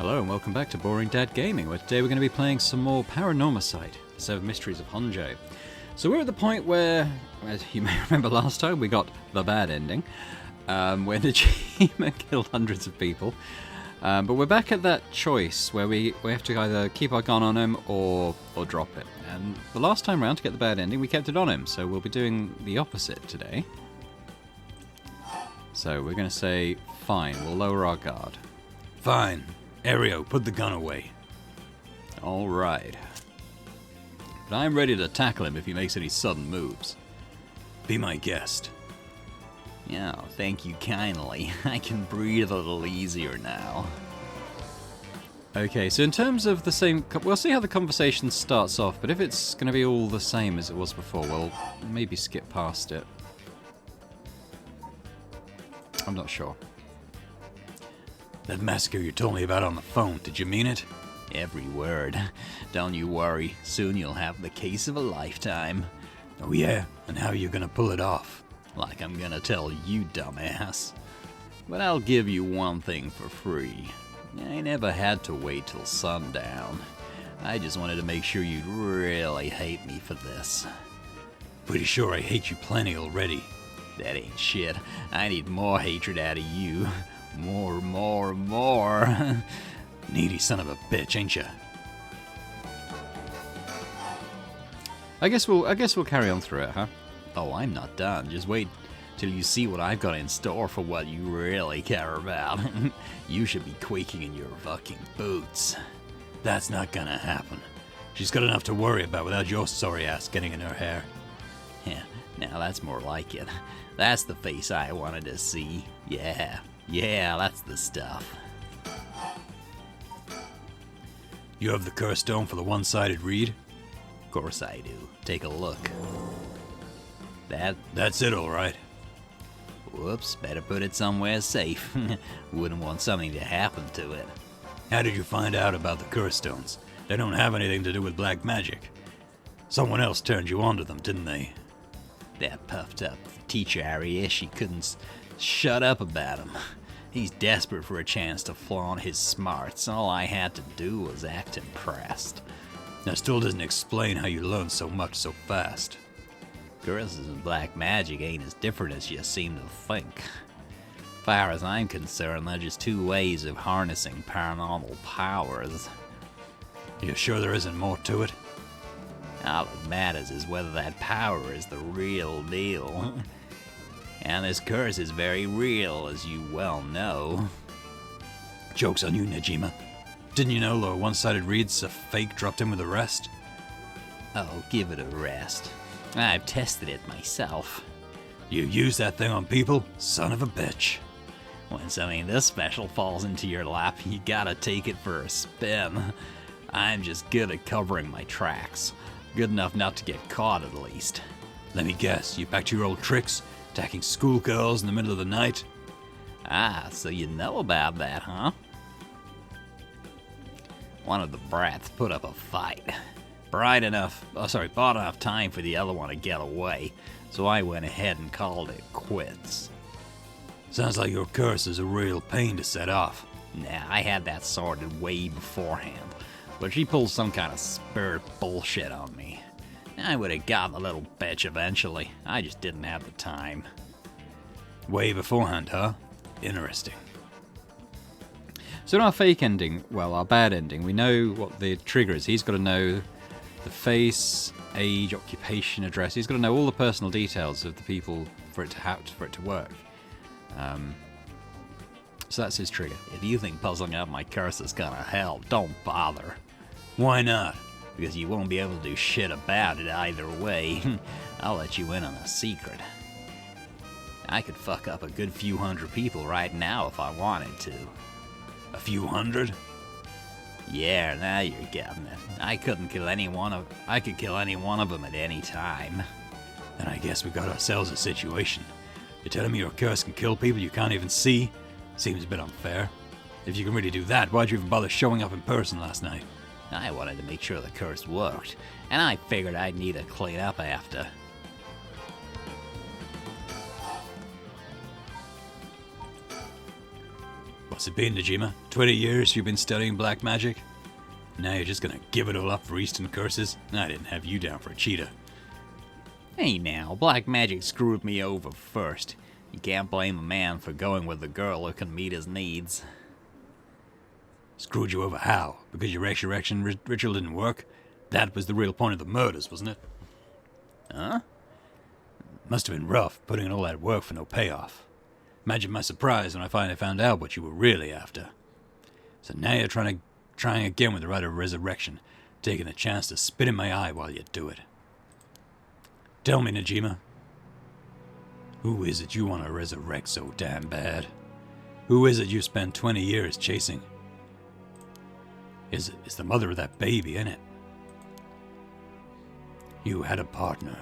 Hello and welcome back to Boring Dad Gaming, where today we're going to be playing some more Paranormasight, Seven Mysteries of Honjo. So we're at the point where, as you may remember last time, we got the bad ending, where Najima killed hundreds of people. But we're back at that choice where we have to either keep our gun on him or drop it. And the last time round, to get the bad ending, we kept it on him, so we'll be doing the opposite today. So we're going to say, fine, we'll lower our guard. Fine. Aereo, put the gun away. Alright. But I'm ready to tackle him if he makes any sudden moves. Be my guest. Yeah, thank you kindly. I can breathe a little easier now. Okay, so in terms of the same... We'll see how the conversation starts off, but if it's going to be all the same as it was before, we'll maybe skip past it. I'm not sure. That massacre you told me about on the phone, did you mean it? Every word. Don't you worry, soon you'll have the case of a lifetime. Oh yeah? And how are you gonna pull it off? Like I'm gonna tell you, dumbass. But I'll give you one thing for free. I never had to wait till sundown. I just wanted to make sure you'd really hate me for this. Pretty sure I hate you plenty already. That ain't shit. I need more hatred out of you. More. Needy son of a bitch, ain't ya? I guess we'll carry on through it, huh? Oh, I'm not done. Just wait till you see what I've got in store for what you really care about. You should be quaking in your fucking boots. That's not gonna happen. She's got enough to worry about without your sorry ass getting in her hair. Yeah, now that's more like it. That's the face I wanted to see. Yeah, that's the stuff. You have the curse stone for the one-sided read? Of course I do. Take a look. That's it, alright. Whoops, better put it somewhere safe. Wouldn't want something to happen to it. How did you find out about the curse stones? They don't have anything to do with black magic. Someone else turned you onto them, didn't they? That puffed up teacher Arieshi couldn't shut up about him. He's desperate for a chance to flaunt his smarts, and all I had to do was act impressed. That still doesn't explain how you learned so much so fast. Curses and black magic ain't as different as you seem to think. As far as I'm concerned, they're just two ways of harnessing paranormal powers. You sure there isn't more to it? All that matters is whether that power is the real deal. And this curse is very real, as you well know. Joke's on you, Najima. Didn't you know the one-sided read's a fake dropped in with the rest? Oh, give it a rest. I've tested it myself. You use that thing on people? Son of a bitch. When something this special falls into your lap, you gotta take it for a spin. I'm just good at covering my tracks. Good enough not to get caught, at least. Let me guess, you back to your old tricks? Attacking schoolgirls in the middle of the night? Ah, so you know about that, huh? One of the brats put up a fight. Bought enough time for the other one to get away, so I went ahead and called it quits. Sounds like your curse is a real pain to set off. Nah, I had that sorted way beforehand, but she pulled some kind of spirit bullshit on me. I would have gotten the little bitch eventually. I just didn't have the time. Way beforehand, huh? Interesting. So in our fake ending, well, our bad ending, we know what the trigger is. He's got to know the face, age, occupation, address. He's got to know all the personal details of the people for it to work. So that's his trigger. If you think puzzling out my curse is gonna help, don't bother. Why not? Because you won't be able to do shit about it either way. I'll let you in on a secret. I could fuck up a good few hundred people right now if I wanted to. A few hundred? Yeah, now you're getting it. I could kill any one of them at any time. Then I guess we got ourselves a situation. You're telling me your curse can kill people you can't even see? Seems a bit unfair. If you can really do that, why'd you even bother showing up in person last night? I wanted to make sure the curse worked, and I figured I'd need to clean up after. What's it been, Najima? 20 years you've been studying black magic? Now you're just gonna give it all up for Eastern curses? I didn't have you down for a cheetah. Hey now, black magic screwed me over first. You can't blame a man for going with a girl who can meet his needs. Screwed you over how? Because your resurrection ritual didn't work? That was the real point of the murders, wasn't it? Huh? Must have been rough, putting in all that work for no payoff. Imagine my surprise when I finally found out what you were really after. So now you're trying again with the rite of resurrection, taking the chance to spit in my eye while you do it. Tell me, Najima, who is it you want to resurrect so damn bad? Who is it you spent 20 years chasing? It's the mother of that baby, ain't it? You had a partner,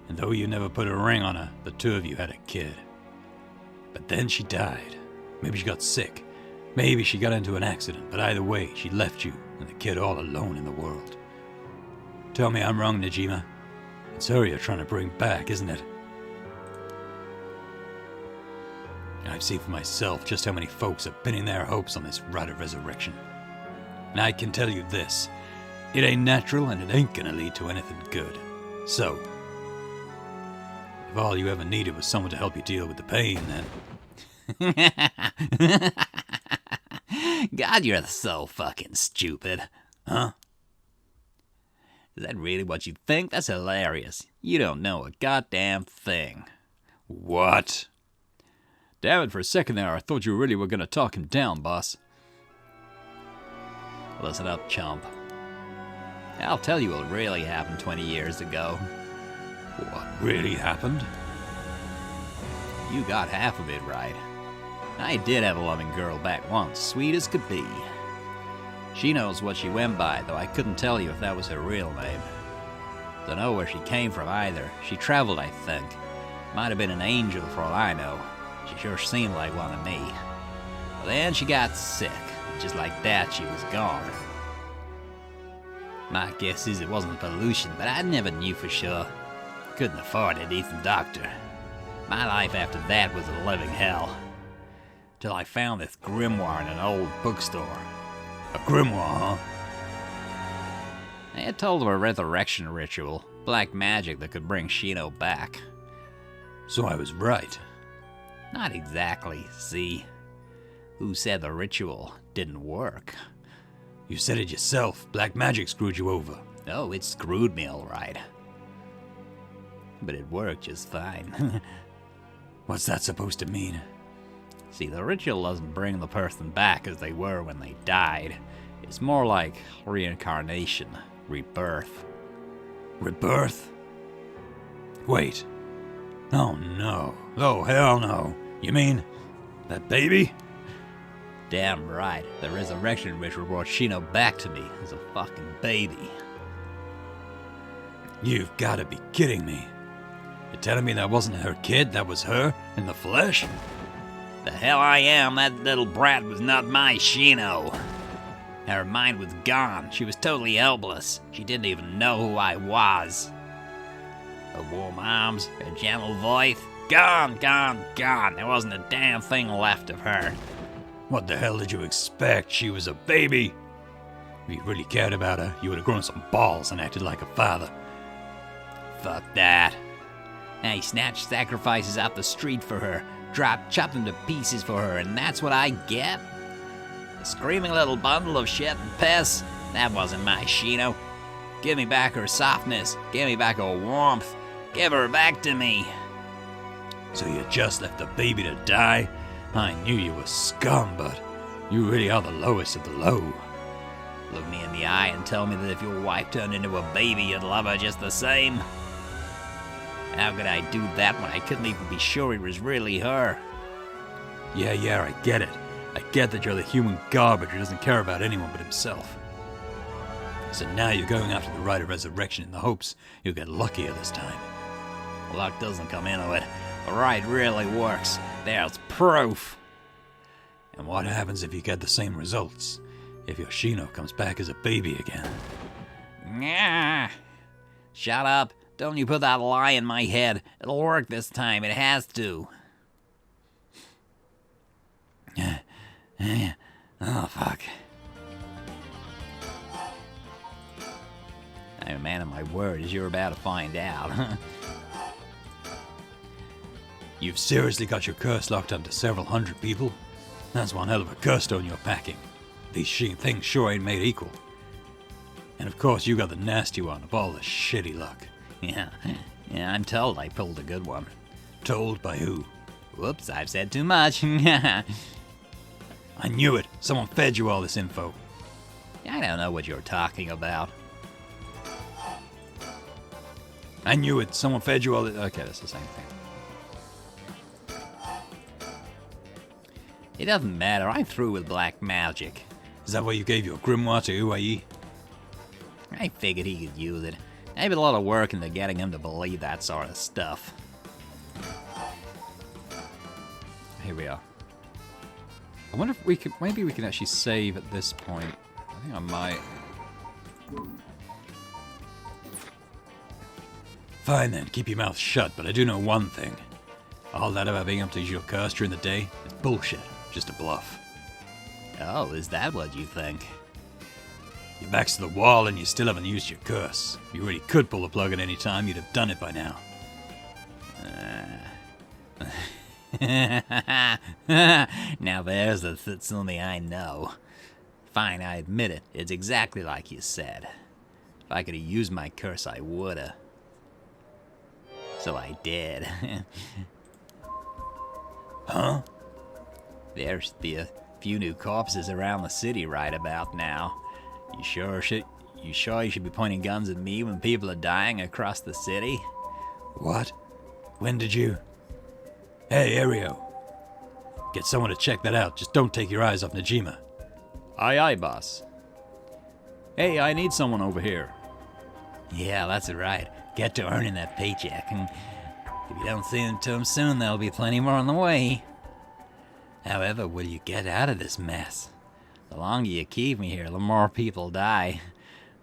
and though you never put a ring on her, the two of you had a kid. But then she died. Maybe she got sick. Maybe she got into an accident, but either way, she left you and the kid all alone in the world. Tell me I'm wrong, Najima. It's her you're trying to bring back, isn't it? I've seen for myself just how many folks are pinning their hopes on this rite of resurrection. And I can tell you this, it ain't natural and it ain't gonna lead to anything good. So, if all you ever needed was someone to help you deal with the pain, then... God, you're so fucking stupid. Huh? Is that really what you think? That's hilarious. You don't know a goddamn thing. What? Damn it, for a second there, I thought you really were gonna talk him down, boss. Listen up, chump. I'll tell you what really happened 20 years ago. What really happened? You got half of it right. I did have a loving girl back once, sweet as could be. She knows what she went by, though I couldn't tell you if that was her real name. Don't know where she came from either. She traveled, I think. Might have been an angel for all I know. She sure seemed like one of me. But then she got sick. Just like that, she was gone. My guess is it wasn't pollution, but I never knew for sure. Couldn't afford a decent doctor. My life after that was a living hell. Till I found this grimoire in an old bookstore. A grimoire, huh? It told of a resurrection ritual, black magic that could bring Shino back. So I was right. Not exactly, see? Who said the ritual didn't work? You said it yourself. Black magic screwed you over. Oh, it screwed me all right. But it worked just fine. What's that supposed to mean? See, the ritual doesn't bring the person back as they were when they died. It's more like reincarnation, rebirth. Rebirth? Wait. Oh no. Oh hell no. You mean that baby? Damn right. The resurrection ritual brought Shino back to me as a fucking baby. You've got to be kidding me. You're telling me that wasn't her kid, that was her in the flesh? The hell I am. That little brat was not my Shino. Her mind was gone. She was totally helpless. She didn't even know who I was. Her warm arms, her gentle voice, gone, gone, gone. There wasn't a damn thing left of her. What the hell did you expect? She was a baby. If you really cared about her, you would have grown some balls and acted like a father. Fuck that. I snatched sacrifices out the street for her, chopped them to pieces for her, and that's what I get? A screaming little bundle of shit and piss? That wasn't my Shino. Give me back her softness. Give me back her warmth. Give her back to me. So you just left the baby to die? I knew you were scum, but you really are the lowest of the low. Look me in the eye and tell me that if your wife turned into a baby, you'd love her just the same. How could I do that when I couldn't even be sure it was really her? Yeah, I get it. I get that you're the human garbage who doesn't care about anyone but himself. So now you're going after the rite of resurrection in the hopes you'll get luckier this time. Luck doesn't come into it. The rite really works. There's proof. And what happens if you get the same results? If your Shino comes back as a baby again? Nah. Shut up. Don't you put that lie in my head. It'll work this time. It has to. Oh, fuck. Oh, man of my word, as you're about to find out. You've seriously got your curse locked onto several hundred people? That's one hell of a curse stone you're packing. These things sure ain't made equal. And of course you got the nasty one of all the shitty luck. Yeah, I'm told I pulled a good one. Told by who? Whoops, I've said too much. I knew it. Someone fed you all this info. I don't know what you're talking about. I knew it. Someone fed you all this. Okay, that's the same thing. It doesn't matter. I'm through with black magic. Is that why you gave your grimoire to UAE? I figured he could use it. I put a lot of work into getting him to believe that sort of stuff. Here we are. I wonder if we could, maybe we can actually save at this point. I think I might. Fine then, keep your mouth shut, but I do know one thing. All that about being able to use your curse during the day is bullshit, just a bluff. Oh, is that what you think? Your back's to the wall and you still haven't used your curse. If you really could pull the plug at any time, you'd have done it by now. Now there's the Tsumi I know. Fine, I admit it. It's exactly like you said. If I could have used my curse, I woulda. So I did. Huh? There should be a few new corpses around the city right about now. You sure you should be pointing guns at me when people are dying across the city? What? When did you? Hey, Ario. Get someone to check that out. Just don't take your eyes off Najima. Aye, aye, boss. Hey, I need someone over here. Yeah, that's right. Get to earning that paycheck. And if you don't see them to him soon, there'll be plenty more on the way. However, will you get out of this mess? The longer you keep me here, the more people die.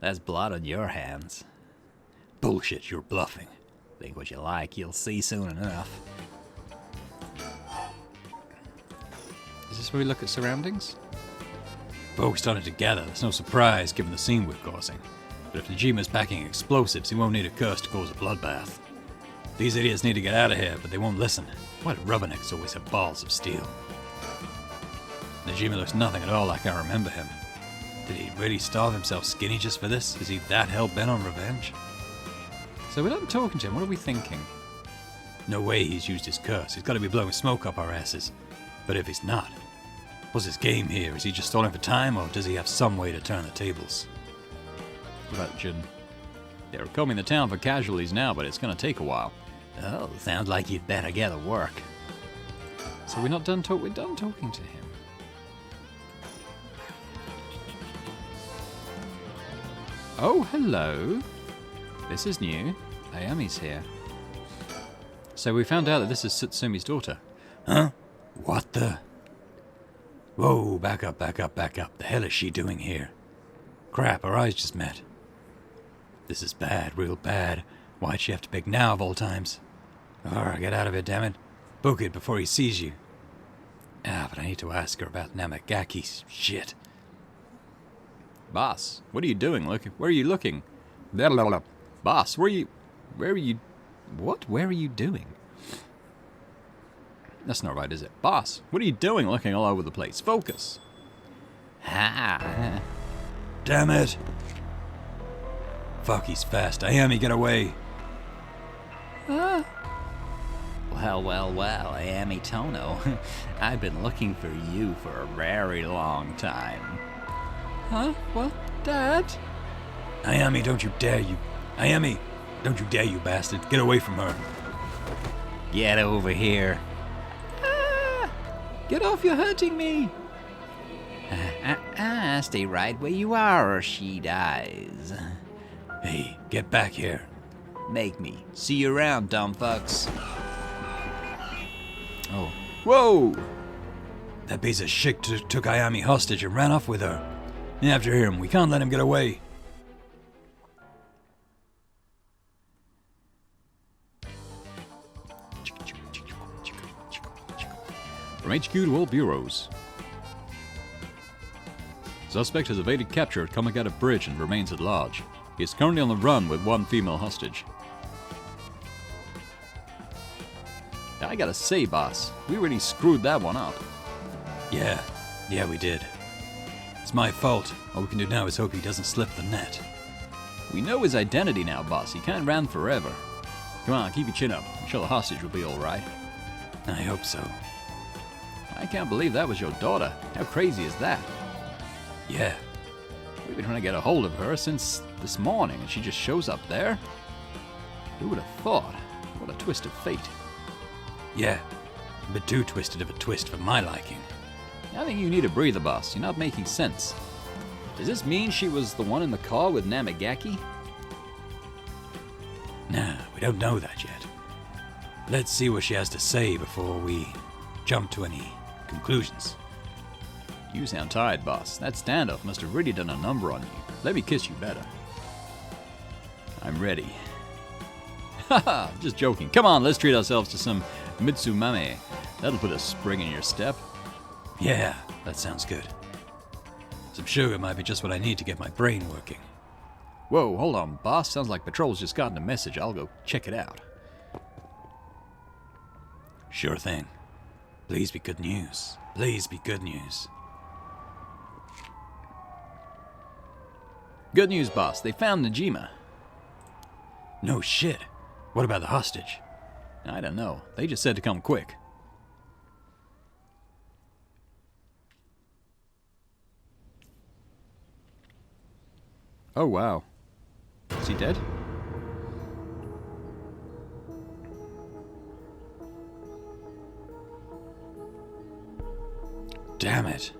That's blood on your hands. Bullshit, you're bluffing. Think what you like, you'll see soon enough. Is this where we look at surroundings? Folks started to gather. There's no surprise given the scene we're causing. But if Najima's packing explosives, he won't need a curse to cause a bloodbath. These idiots need to get out of here, but they won't listen. Why do rubbernecks always have balls of steel? Najima looks nothing at all like I remember him. Did he really starve himself skinny just for this? Is he that hell-bent on revenge? So we're not talking to him, what are we thinking? No way he's used his curse. He's got to be blowing smoke up our asses. But if he's not, what's his game here? Is he just stalling for time, or does he have some way to turn the tables? What about Jin? They're combing the town for casualties now, but it's going to take a while. Oh, sounds like you'd better get to work. So we're not done we're done talking to him. Oh, hello. This is new. Ayami's here. So we found out that this is Satsumi's daughter. Huh? What the? Whoa, back up, back up, back up. The hell is she doing here? Crap, our eyes just met. This is bad, real bad. Why'd she have to pick now of all times? Alright, get out of here, damn it. Book it before he sees you. Ah, but I need to ask her about Namagaki's shit. Boss, what are you doing? Where are you looking? Boss, where are you doing? That's not right, is it? Boss, what are you doing looking all over the place? Focus. Ha. Damn it. Fuck, he's fast. Ayami, get away. Well, Ayami Tono. I've been looking for you for a very long time. Huh? What? Dad? Ayami, don't you dare, you... Ayami, don't you dare, you bastard. Get away from her. Get over here. Get off, you're hurting me. Stay right where you are or she dies. Hey, get back here. Make me. See you around, dumb fucks. Oh. Whoa! That piece of shit took Ayami hostage and ran off with her. After him, we can't let him get away. From HQ to all bureaus. Suspect has evaded capture at Kamagata Bridge and remains at large. He is currently on the run with one female hostage. I gotta say, boss, we really screwed that one up. Yeah, we did. It's my fault. All we can do now is hope he doesn't slip the net. We know his identity now, boss. He can't run forever. Come on, keep your chin up. I'm sure the hostage will be alright. I hope so. I can't believe that was your daughter. How crazy is that? Yeah. We've been trying to get a hold of her since this morning, and she just shows up there? Who would have thought? What a twist of fate. Yeah. A bit too twisted of a twist for my liking. I think you need a breather, boss. You're not making sense. Does this mean she was the one in the car with Namagaki? Nah, we don't know that yet. Let's see what she has to say before we jump to any conclusions. You sound tired, boss. That standoff must have really done a number on you. Let me kiss you better. I'm ready. Haha, just joking. Come on, let's treat ourselves to some Mitsumame. That'll put a spring in your step. Yeah, that sounds good. Some sugar might be just what I need to get my brain working. Whoa, hold on, boss. Sounds like Patrol's just gotten a message. I'll go check it out. Sure thing. Please be good news. Please be good news. Good news, boss. They found Najima. No shit. What about the hostage? I don't know. They just said to come quick. Oh, wow. Is he dead? Damn it.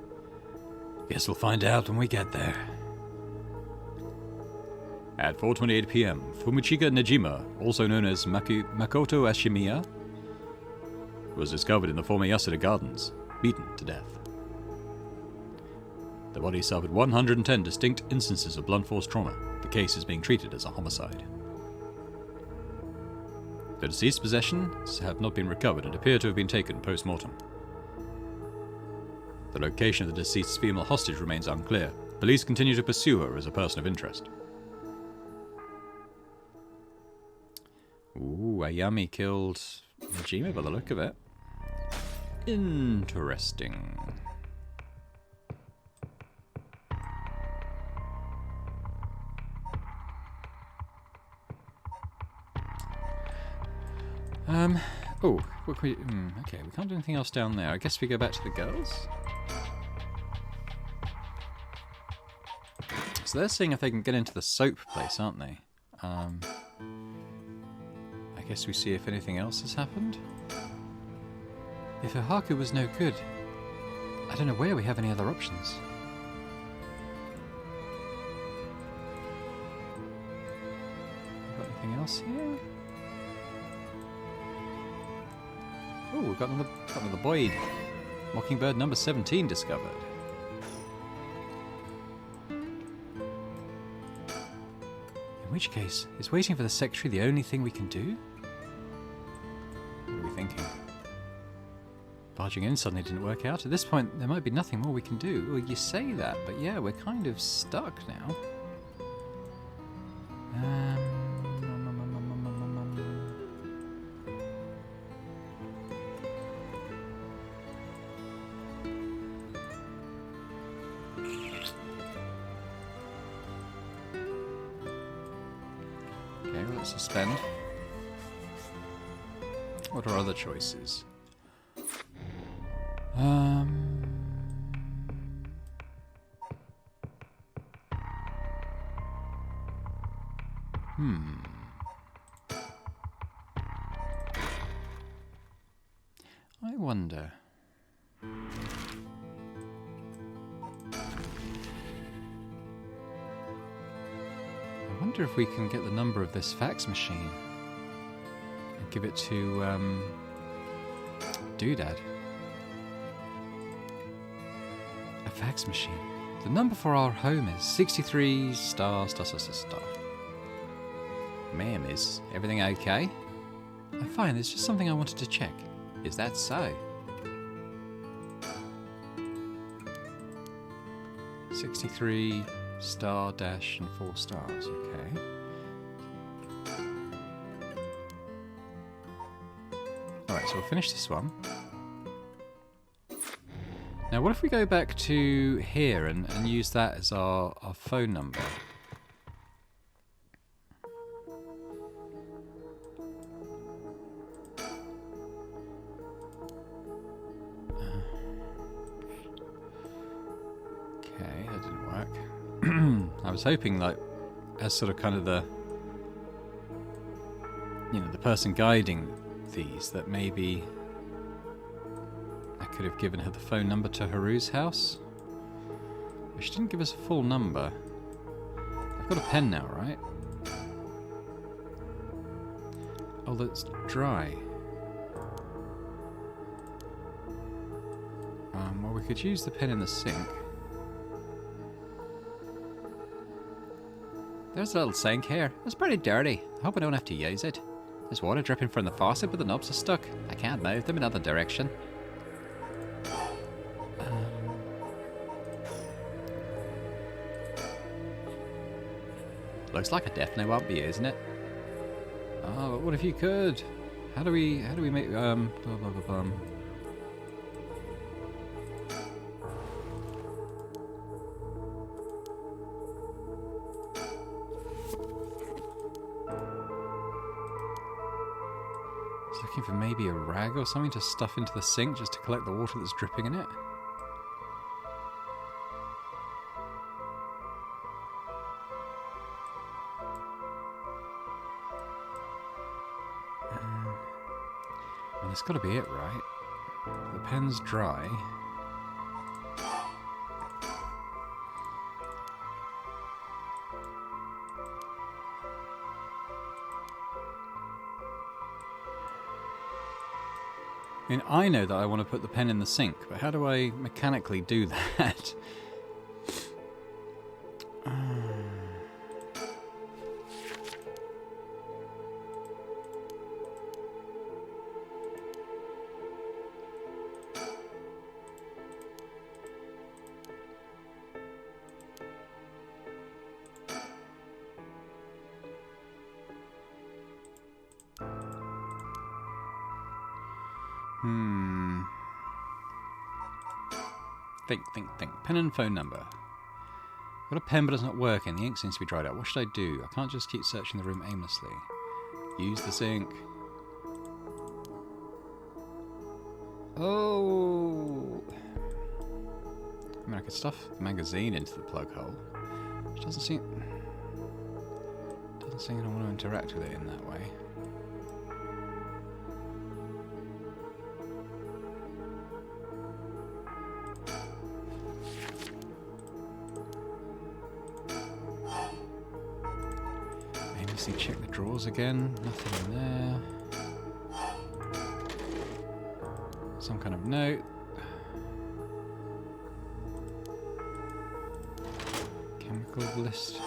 Guess we'll find out when we get there. At 4:28 p.m., Fumichika Najima, also known as Makoto Ashimiya, was discovered in the former Yasuda Gardens, beaten to death. The body suffered 110 distinct instances of blunt force trauma. The case is being treated as a homicide. The deceased's possessions have not been recovered and appear to have been taken post-mortem. The location of the deceased's female hostage remains unclear. Police continue to pursue her as a person of interest. Ooh, Ayami killed Najima by the look of it. Interesting. Oh, what can we... okay, we can't do anything else down there. I guess we go back to the girls? So they're seeing if they can get into the soap place, aren't they? I guess we see if anything else has happened. If Ohaku was no good, I don't know where we have any other options. Got anything else here? Oh, we've got another Boyd. Mockingbird number 17 discovered. In which case, is waiting for the secretary the only thing we can do? What are we thinking? Barging in suddenly didn't work out. At this point, there might be nothing more we can do. Well, you say that, but yeah, we're kind of stuck now. Okay, well, let's suspend. What are other choices? I wonder. I wonder if we can get the number of this fax machine and give it to Doodad. A fax machine. The number for our home is 63 star. Ma'am, is everything okay? I'm fine, there's just something I wanted to check. Is that so? 63 star dash and 4 stars, okay. Alright, so we'll finish this one. Now what if we go back to here and use that as our phone number? Okay, that didn't work. I was hoping, like, as sort of kind of the, you know, the person guiding these, that maybe I could have given her the phone number to Haru's house. But she didn't give us a full number. I've got a pen now, right? Oh, that's dry. Well, we could use the pen in the sink. There's a little sink here. It's pretty dirty. I hope I don't have to use it. There's water dripping from the faucet, but the knobs are stuck. I can't move them in another direction. Looks like I definitely won't be using it. Oh, but what if you could? How do we make blah, blah, blah, blah. Looking for maybe a rag or something to stuff into the sink just to collect the water that's dripping in it. Well, that's got to be it, right? The pen's dry. I mean, I know that I want to put the pen in the sink, but how do I mechanically do that? Think. Pen and phone number. Got a pen but it's not working. The ink seems to be dried out. What should I do? I can't just keep searching the room aimlessly. Use the sink. Oh! I mean, I could stuff the magazine into the plug hole. Which doesn't seem I want to interact with it in that way. Check the drawers again. Nothing in there. Some kind of note. Chemical list.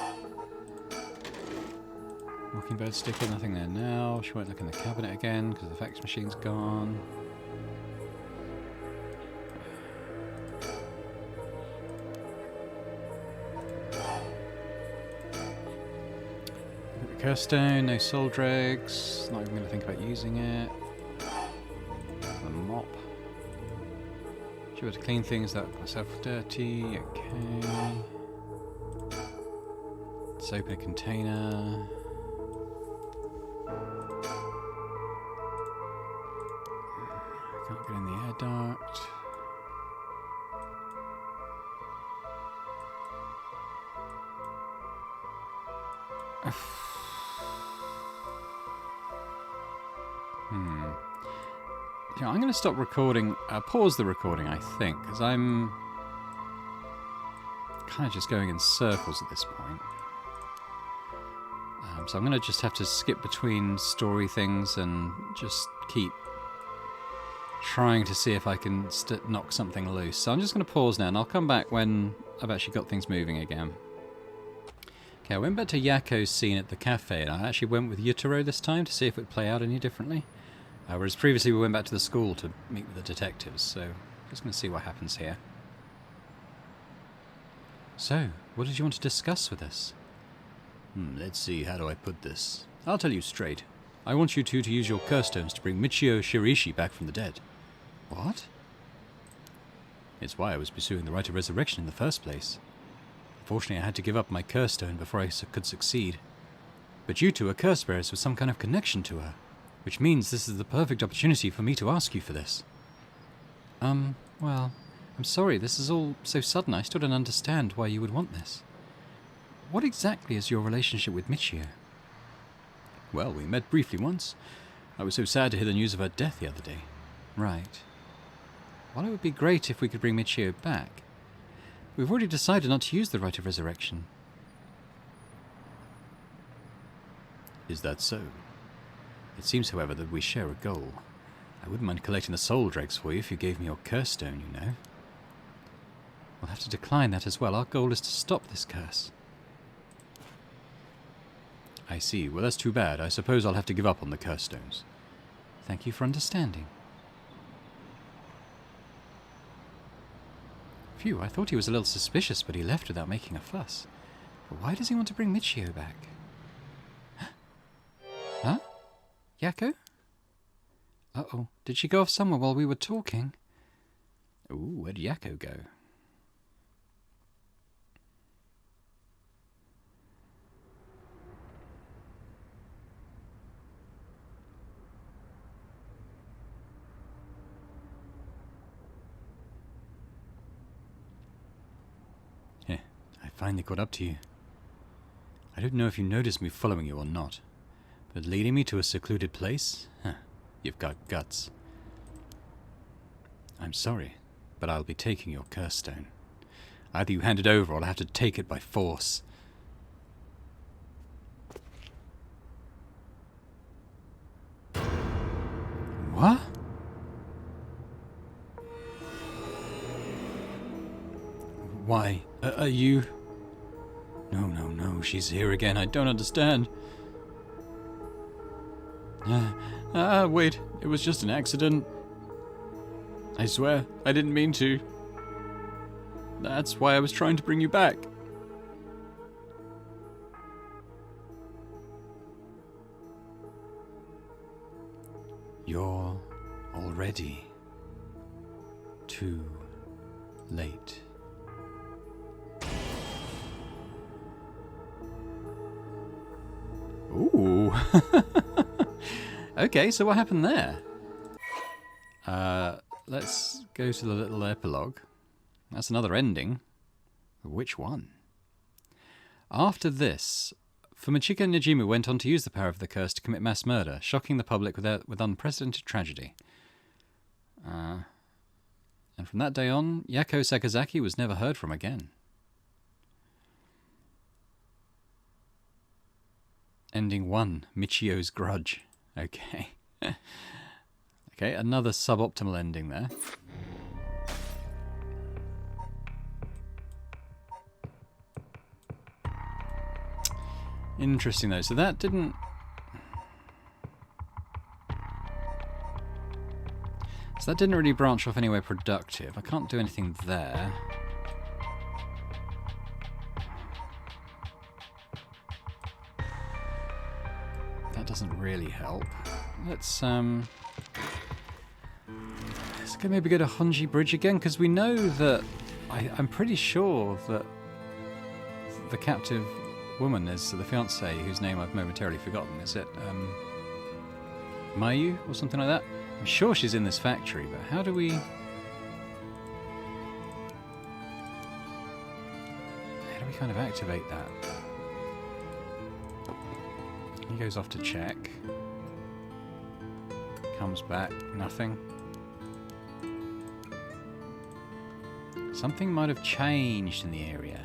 Mockingbird sticker. Nothing there now. She won't look in the cabinet again because the fax machine's gone. Stone, no soul dregs. Not even going to think about using it. The mop. Should be able to clean things that myself dirty. Okay. Let's open a container. Can't get in the air duct. Yeah, I'm going to stop recording, pause the recording, I think, because I'm kind of just going in circles at this point. So I'm going to just have to skip between story things and just keep trying to see if I can knock something loose. So I'm just going to pause now, and I'll come back when I've actually got things moving again. Okay, I went back to Yako's scene at the cafe, and I actually went with Yutaro this time to see if it would play out any differently. Whereas previously we went back to the school to meet with the detectives, so just going to see what happens here. So, what did you want to discuss with us? Let's see, how do I put this? I'll tell you straight. I want you two to use your curse stones to bring Michio Shirishi back from the dead. What? It's why I was pursuing the rite of resurrection in the first place. Fortunately, I had to give up my curse stone before I could succeed. But you two are curse bearers with some kind of connection to her, which means this is the perfect opportunity for me to ask you for this. Well, I'm sorry, this is all so sudden. I still don't understand why you would want this. What exactly is your relationship with Michio? Well, we met briefly once. I was so sad to hear the news of her death the other day. Right. Well, it would be great if we could bring Michio back. We've already decided not to use the rite of resurrection. Is that so? It seems, however, that we share a goal. I wouldn't mind collecting the soul dregs for you if you gave me your curse stone, you know. We'll have to decline that as well. Our goal is to stop this curse. I see. Well, that's too bad. I suppose I'll have to give up on the curse stones. Thank you for understanding. Phew, I thought he was a little suspicious, but he left without making a fuss. But why does he want to bring Michio back? Huh? Yako? Uh-oh. Did she go off somewhere while we were talking? Ooh, where'd Yako go? I finally caught up to you. I don't know if you noticed me following you or not, but leading me to a secluded place? You've got guts. I'm sorry, but I'll be taking your curse stone. Either you hand it over or I'll have to take it by force. What? Why? Are you... No, she's here again. I don't understand. Wait. It was just an accident. I swear, I didn't mean to. That's why I was trying to bring you back. You're already too late. Ooh. Okay, so what happened there? Let's go to the little epilogue. That's another ending. Which one? After this, Fumachika Nijimu went on to use the power of the curse to commit mass murder, shocking the public with unprecedented tragedy. And from that day on, Yako Sakazaki was never heard from again. Ending 1, Michio's Grudge. Okay. Okay, another suboptimal ending there. Interesting though, so that didn't... So that didn't really branch off anywhere productive. I can't do anything there. That doesn't really help. Let's go maybe go to Honji Bridge again, because we know that... I'm pretty sure that the captive woman is the fiancée, whose name I've momentarily forgotten. Is it Mayu or something like that? I'm sure she's in this factory, but how do we... How do we kind of activate that? He goes off to check. Comes back, nothing. Something might have changed in the area.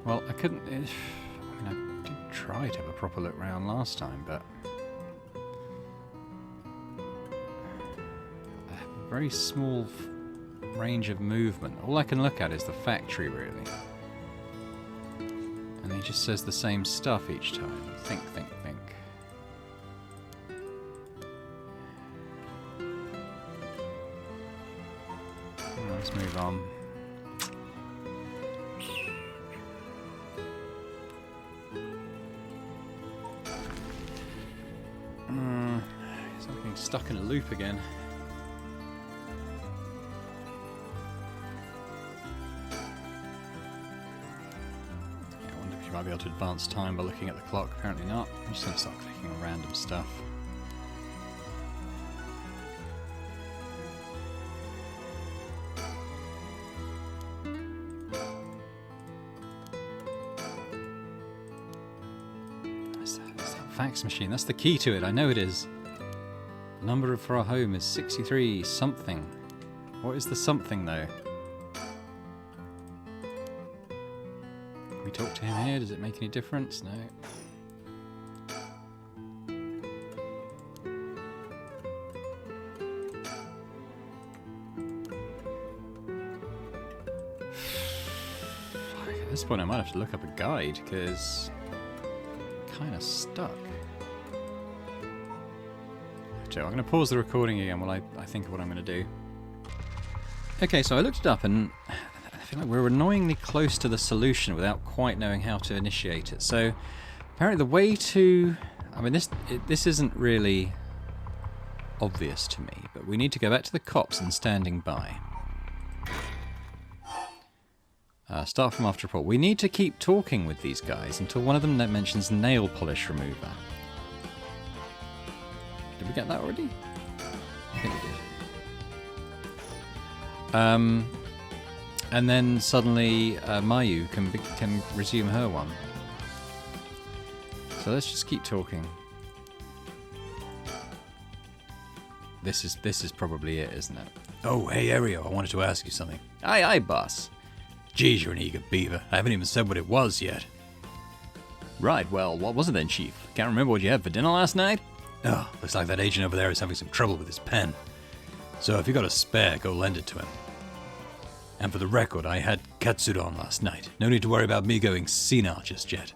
Well, I couldn't... I did try to have a proper look round last time, but... I have a very small range of movement. All I can look at is the factory, really. And he just says the same stuff each time. Think. Let's move on. getting stuck in a loop again. Yeah, I wonder if you might be able to advance time by looking at the clock. Apparently not. I'm just going to start clicking on random stuff. Fax machine, that's the key to it, I know it is. The number for our home is 63 something. What is the something though? Can we talk to him here? Does it make any difference? No. At this point I might have to look up a guide, because kind of stuck. I'm going to pause the recording again while I think of what I'm going to do. Okay, so I looked it up and I feel like we're annoyingly close to the solution without quite knowing how to initiate it. So apparently the way to... I mean, this isn't really obvious to me, but we need to go back to the cops and standing by. Start from after report. We need to keep talking with these guys until one of them mentions nail polish remover. Did we get that already? I think we did. And then suddenly Mayu can resume her one. So let's just keep talking. This is probably it, isn't it? Oh, hey, Ario, I wanted to ask you something. Aye, aye, boss. Geez, you're an eager beaver. I haven't even said what it was yet. Right, well, what was it then, Chief? Can't remember what you had for dinner last night? Oh, looks like that agent over there is having some trouble with his pen. So if you got a spare, go lend it to him. And for the record, I had katsudon last night. No need to worry about me going senile just yet.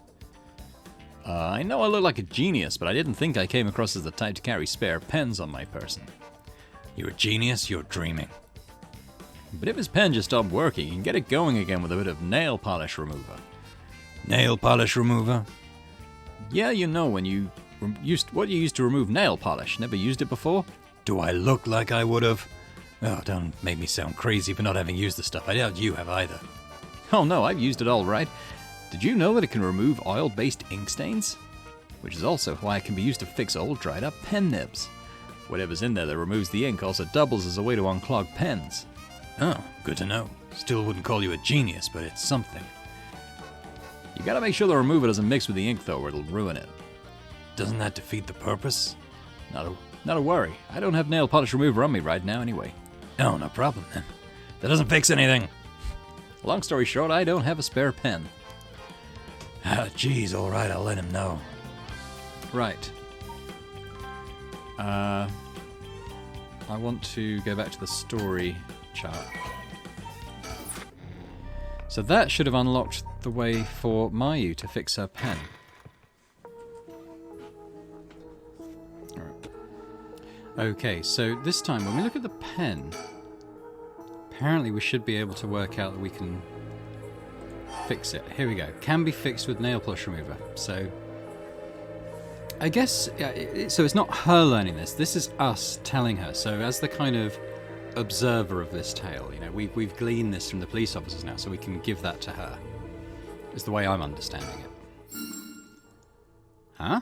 I know I look like a genius, but I didn't think I came across as the type to carry spare pens on my person. You're a genius, you're dreaming. But if his pen just stopped working, you can get it going again with a bit of nail polish remover. Nail polish remover? Yeah, you know, when you what you used to remove nail polish. Never used it before? Do I look like I would have? Oh, don't make me sound crazy for not having used the stuff. I doubt you have either. Oh no, I've used it all right. Did you know that it can remove oil-based ink stains? Which is also why it can be used to fix old dried-up pen nibs. Whatever's in there that removes the ink also doubles as a way to unclog pens. Oh, good to know. Still wouldn't call you a genius, but it's something. You gotta make sure the remover doesn't mix with the ink though, or it'll ruin it. Doesn't that defeat the purpose? Not a worry. I don't have nail polish remover on me right now anyway. Oh, no problem then. That doesn't fix anything. Long story short, I don't have a spare pen. Ah, geez, alright, I'll let him know. Right. I want to go back to the story chart. So that should have unlocked the way for Mayu to fix her pen. Alright. Okay, so this time when we look at the pen, apparently we should be able to work out that we can fix it. Here we go. Can be fixed with nail polish remover. So I guess, so it's not her learning this. This is us telling her. So as the kind of observer of this tale, you know, we've gleaned this from the police officers now, so we can give that to her. Is the way I'm understanding it. Huh?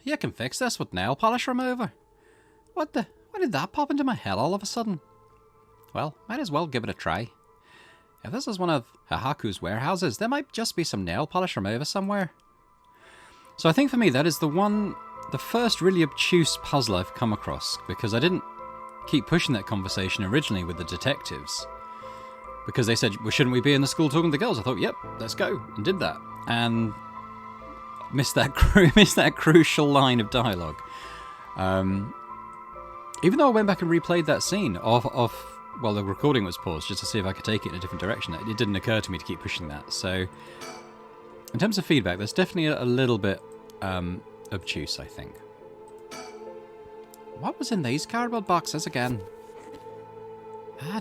You can fix this with nail polish remover? Why did that pop into my head all of a sudden? Well, might as well give it a try. If this is one of Hahaku's warehouses, there might just be some nail polish remover somewhere. So I think for me that is the first really obtuse puzzle I've come across, because I didn't keep pushing that conversation originally with the detectives. Because they said, well, shouldn't we be in the school talking to the girls? I thought, yep, let's go, and did that. And missed that crucial line of dialogue. Even though I went back and replayed that scene well, the recording was paused just to see if I could take it in a different direction. It didn't occur to me to keep pushing that. So, in terms of feedback, there's definitely a little bit obtuse, I think. What was in these cardboard boxes again?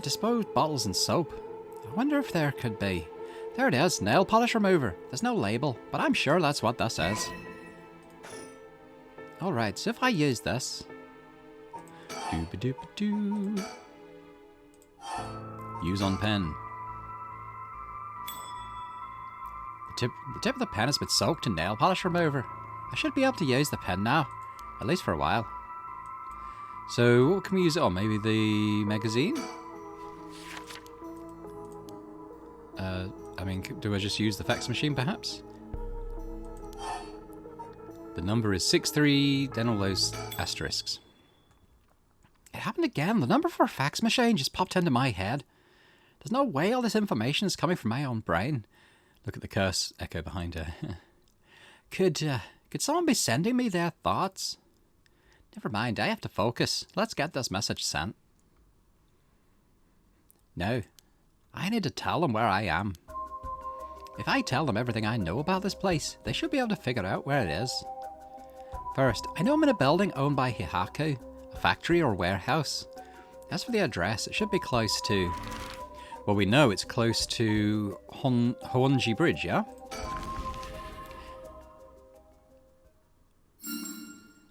Disposed bottles and soap. I wonder if there could be. There it is, nail polish remover. There's no label, but I'm sure that's what this is. Alright, so if I use this... Doo-ba-doo-ba-doo. Use on pen. The tip of the pen has been soaked in nail polish remover. I should be able to use the pen now, at least for a while. So what can we use it on? Maybe the magazine? I mean, do I just use the fax machine perhaps? The number is 63, then all those asterisks. It happened again. The number for a fax machine just popped into my head. There's no way all this information is coming from my own brain. Look at the curse echo behind her. Could someone be sending me their thoughts? Never mind, I have to focus. Let's get this message sent. No, I need to tell them where I am. If I tell them everything I know about this place, they should be able to figure out where it is. First, I know I'm in a building owned by Hihaku, a factory or warehouse. As for the address, it should be close to... Well, we know it's close to Honjo Bridge, yeah?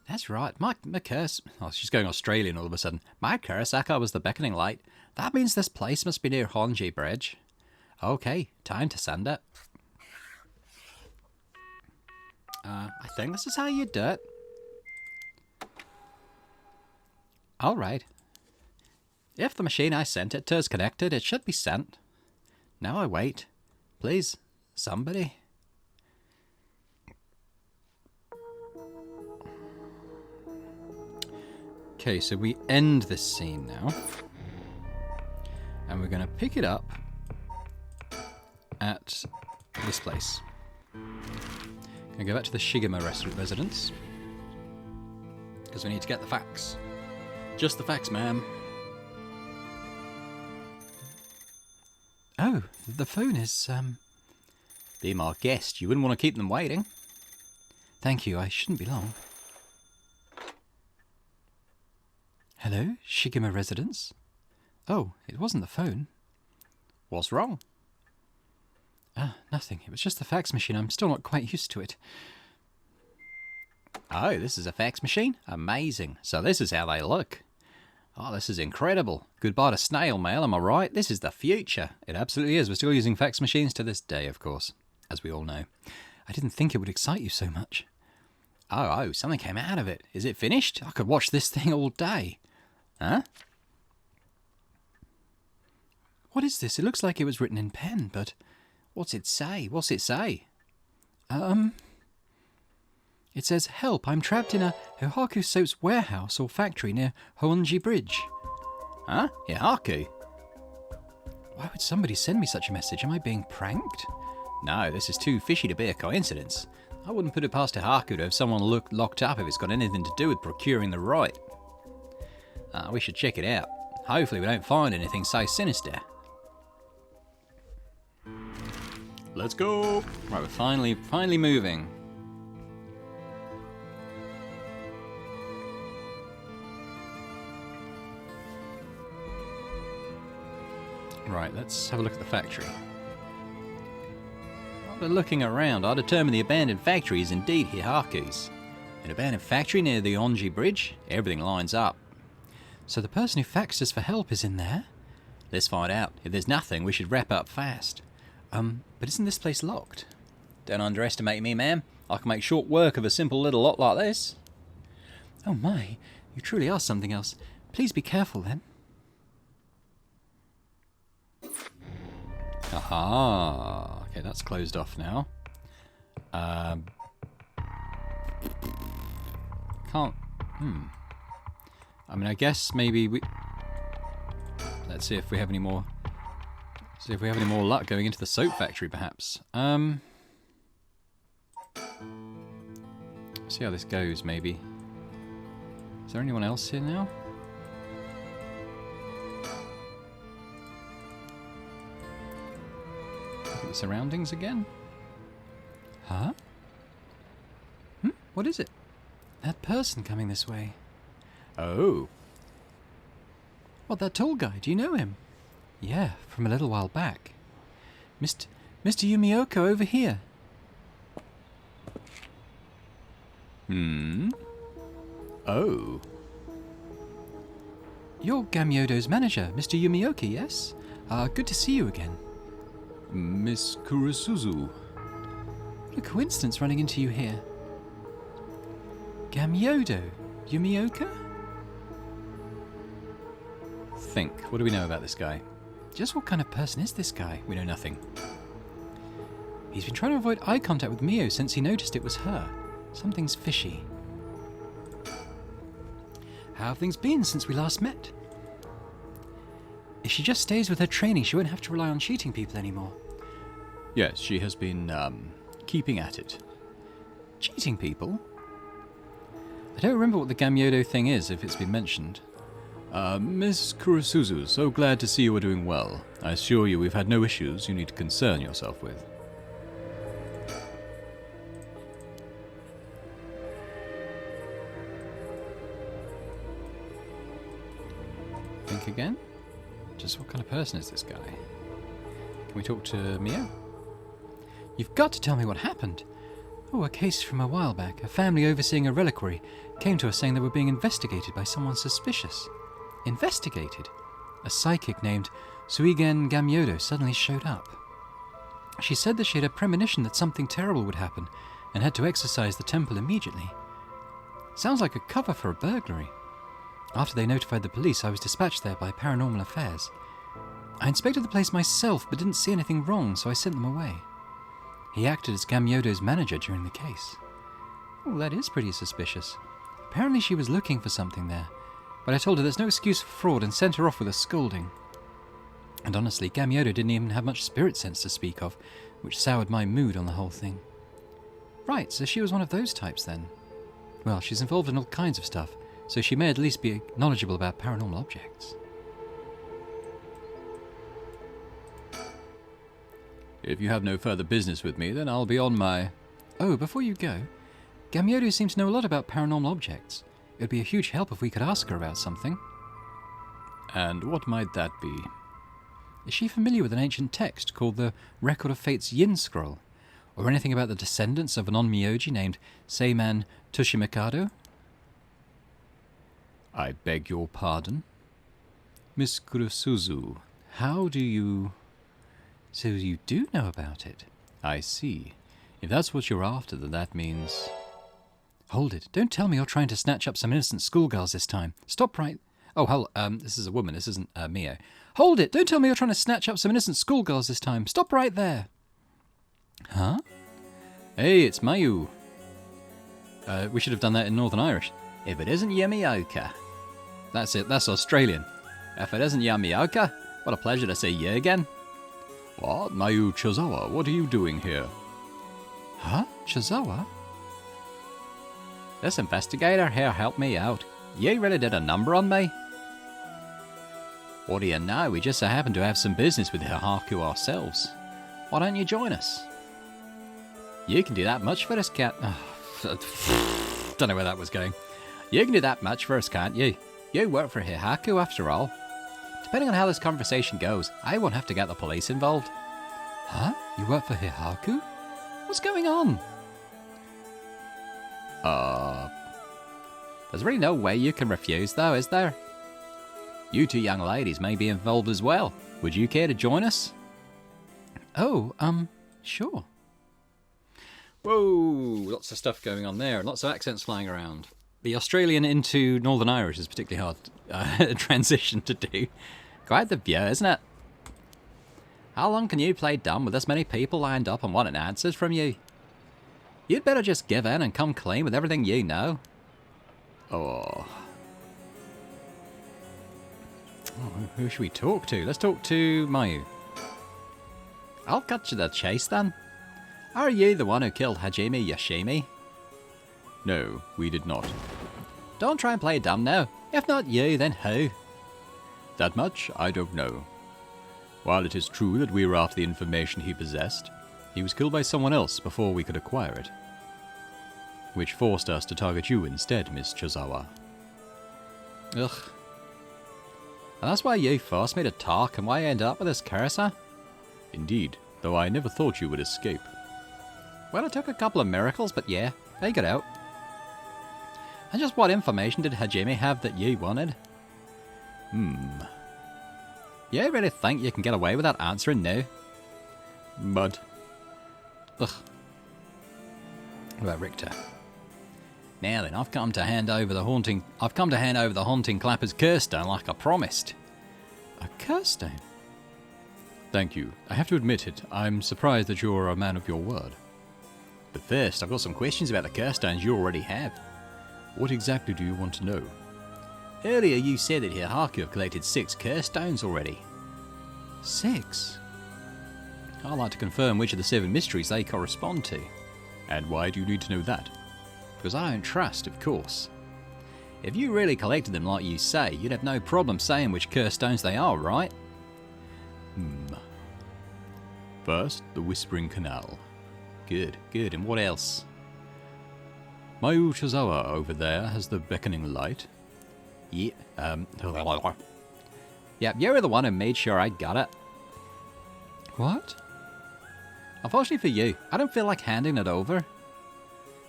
That's right, my curse... Oh, she's going Australian all of a sudden. My Kurosaka was the beckoning light. That means this place must be near Honjo Bridge. Okay, time to send it. I think this is how you do it. Alright. If the machine I sent it to is connected, it should be sent. Now I wait. Please, somebody. Okay, so we end this scene now. And we're going to pick it up at this place. Gonna go back to the Shigema residence. Because we need to get the facts. Just the facts, ma'am. Oh, the phone is, Be my guest. You wouldn't want to keep them waiting. Thank you, I shouldn't be long. Hello, Shigema residence? Oh, it wasn't the phone. What's wrong? Nothing. It was just the fax machine. I'm still not quite used to it. Oh, this is a fax machine? Amazing. So this is how they look. Oh, this is incredible. Goodbye to snail mail, am I right? This is the future. It absolutely is. We're still using fax machines to this day, of course, as we all know. I didn't think it would excite you so much. Oh, something came out of it. Is it finished? I could watch this thing all day. Huh? What is this? It looks like it was written in pen, but... What's it say? What's it say? It says, help, I'm trapped in a Hihaku soap's warehouse or factory near Honjo Bridge. Huh? Hihaku? Why would somebody send me such a message? Am I being pranked? No, this is too fishy to be a coincidence. I wouldn't put it past Hihaku to have someone locked up if it's got anything to do with procuring the right. We should check it out. Hopefully we don't find anything so sinister. Let's go! Right, we're finally moving. Right, let's have a look at the factory. After looking around, I determined the abandoned factory is indeed Hihaku's. An abandoned factory near the Honjo Bridge? Everything lines up. So the person who faxed us for help is in there? Let's find out. If there's nothing, we should wrap up fast. But isn't this place locked? Don't underestimate me, ma'am. I can make short work of a simple little lot like this. Oh my, you truly are something else. Please be careful then. Aha. Okay, that's closed off now. Can't... I mean, I guess maybe we... Let's see if we have any more... See if we have any more luck going into the soap factory, perhaps. See how this goes, maybe. Is there anyone else here now? Look at the surroundings again. Huh? What is it? That person coming this way. Oh. What, that tall guy? Do you know him? Yeah, from a little while back. Mr. Yumioko over here. Oh. You're Gamyodo's manager, Mr. Yumioka, yes? Good to see you again. Miss Kurusuzu. What a coincidence running into you here. Gamyodo? Yumioka? Think. What do we know about this guy? Just what kind of person is this guy? We know nothing. He's been trying to avoid eye contact with Mio since he noticed it was her. Something's fishy. How have things been since we last met? If she just stays with her training, she won't have to rely on cheating people anymore. Yes, she has been, keeping at it. Cheating people? I don't remember what the Gamyodo thing is, if it's been mentioned. Miss Kurusuzu, so glad to see you are doing well. I assure you we've had no issues you need to concern yourself with. Think again? Just what kind of person is this guy? Can we talk to Mio? You've got to tell me what happened. Oh, a case from a while back. A family overseeing a reliquary came to us saying they were being investigated by someone suspicious. Investigated? A psychic named Suigen Gamyodo suddenly showed up. She said that she had a premonition that something terrible would happen and had to exorcise the temple immediately. Sounds like a cover for a burglary. After they notified the police, I was dispatched there by Paranormal Affairs. I inspected the place myself but didn't see anything wrong, so I sent them away. He acted as Gamyodo's manager during the case. Oh, that is pretty suspicious. Apparently she was looking for something there, but I told her there's no excuse for fraud and sent her off with a scolding. And honestly, Gamyodo didn't even have much spirit sense to speak of, which soured my mood on the whole thing. Right, so she was one of those types then. Well, she's involved in all kinds of stuff, so she may at least be knowledgeable about paranormal objects. If you have no further business with me, then I'll be on my... Oh, before you go, Gamyodo seems to know a lot about paranormal objects. It would be a huge help if we could ask her about something. And what might that be? Is she familiar with an ancient text called the Record of Fate's Yin Scroll? Or anything about the descendants of an onmyoji named Seiman Tushimikado? I beg your pardon? Miss Kurusuzu, how do you... So you do know about it? I see. If that's what you're after, then that means... Hold it. Don't tell me you're trying to snatch up some innocent schoolgirls this time. Stop right... Oh, hell, this is a woman. This isn't Mio. Hold it. Don't tell me you're trying to snatch up some innocent schoolgirls this time. Stop right there. Huh? Hey, it's Mayu. We should have done that in Northern Irish. If it isn't Yumioka. That's it. That's Australian. If it isn't Yumioka, what a pleasure to see you again. What? Mayu Chozawa, what are you doing here? Huh? Chozawa? This investigator here helped me out. You really did a number on me. What do you know? We just so happen to have some business with Haku ourselves. Why don't you join us? You can do that much for us, cat. Don't know where that was going. You can do that much for us, can't you? You work for Hihaku after all. Depending on how this conversation goes, I won't have to get the police involved. Huh? You work for Hihaku? What's going on? There's really no way you can refuse though, is there? You two young ladies may be involved as well. Would you care to join us? Oh, sure. Whoa, lots of stuff going on there, lots of accents flying around. The Australian into Northern Irish is particularly hard transition to do. Quite the view, isn't it? How long can you play dumb with this many people lined up and wanting answers from you? You'd better just give in and come clean with everything you know. Oh, who should we talk to? Let's talk to Mayu. I'll cut you the chase then. Are you the one who killed Hajime Yoshimi? No, we did not. Don't try and play dumb now. If not you, then who? That much I don't know. While it is true that we were after the information he possessed, he was killed by someone else before we could acquire it. Which forced us to target you instead, Miss Chozawa. Ugh. And that's why you forced me to talk and why I ended up with this curse, huh? Indeed, though I never thought you would escape. Well, it took a couple of miracles, but yeah, they got out. And just what information did Hajime have that you wanted? You really think you can get away without answering no? But Ugh. What about Richter? Now then, I've come to hand over the haunting clapper's curse stone like I promised. A curse stone? thank you. I have to admit it, I'm surprised that you're a man of your word. But first, I've got some questions about the curse stones you already have. What exactly do you want to know? Earlier you said that Hihaku have collected 6 curse stones already. 6? I'd like to confirm which of the 7 mysteries they correspond to. And why do you need to know that? Because I don't trust, of course. If you really collected them like you say, you'd have no problem saying which curse stones they are, right? First, the Whispering Canal. Good, good. And what else? Mayu Chizawa over there has the beckoning light. Yeah, Yep, you were the one who made sure I got it. What? Unfortunately for you, I don't feel like handing it over.